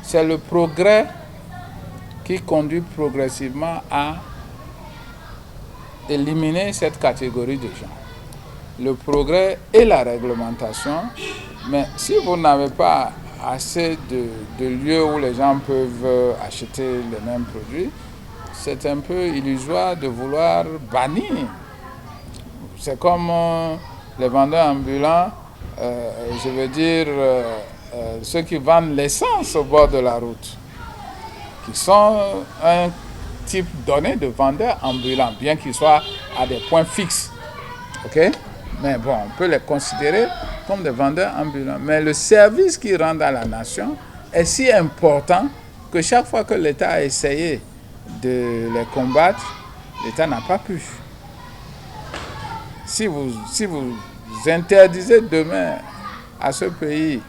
c'est le progrès qui conduit progressivement à éliminer cette catégorie de gens. Le progrès et la réglementation, mais si vous n'avez pas assez de lieux où les gens peuvent acheter les mêmes produits, c'est un peu illusoire de vouloir bannir. C'est comme les vendeurs ambulants, je veux dire ceux qui vendent l'essence au bord de la route, qui sont un type donné de vendeurs ambulants, bien qu'ils soient à des points fixes. Ok? Mais bon, on peut les considérer comme des vendeurs ambulants. Mais le service qu'ils rendent à la nation est si important que chaque fois que l'État a essayé de les combattre, l'État n'a pas pu. Si vous interdisez demain à ce pays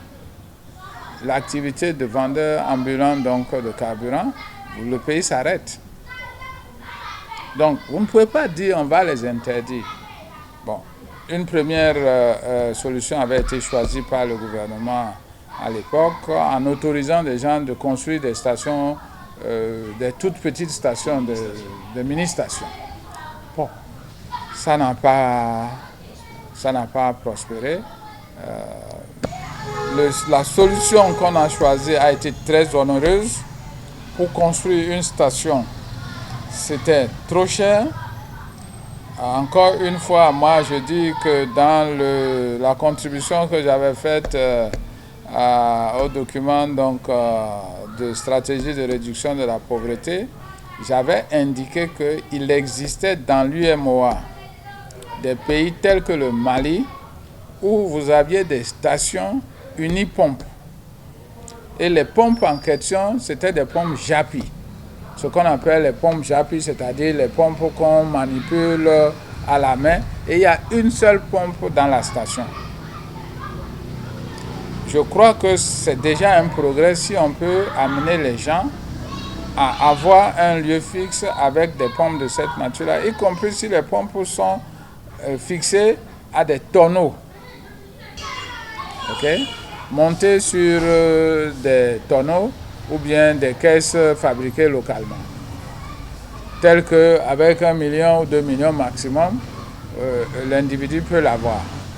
l'activité de vendeur ambulant, donc de carburant, le pays s'arrête. Donc, vous ne pouvez pas dire on va les interdire. Bon, une première solution avait été choisie par le gouvernement à l'époque en autorisant des gens de construire des stations, des toutes petites stations, de mini-stations. Bon, ça n'a pas prospéré. La solution qu'on a choisie a été très onéreuse. Pour construire une station, c'était trop cher. Encore une fois, moi je dis que dans la contribution que j'avais faite au document de stratégie de réduction de la pauvreté, j'avais indiqué qu'il existait dans l'UMOA des pays tels que le Mali où vous aviez des stations unipompes. Et les pompes en question, c'était des pompes JAPI. Ce qu'on appelle les pompes JAPI, c'est-à-dire les pompes qu'on manipule à la main. Et il y a une seule pompe dans la station. Je crois que c'est déjà un progrès si on peut amener les gens à avoir un lieu fixe avec des pompes de cette nature-là, y compris si les pompes sont fixées à des tonneaux. Ok? Montés sur des tonneaux ou bien des caisses fabriquées localement. Telles qu'avec 1 million ou 2 millions maximum, l'individu peut l'avoir.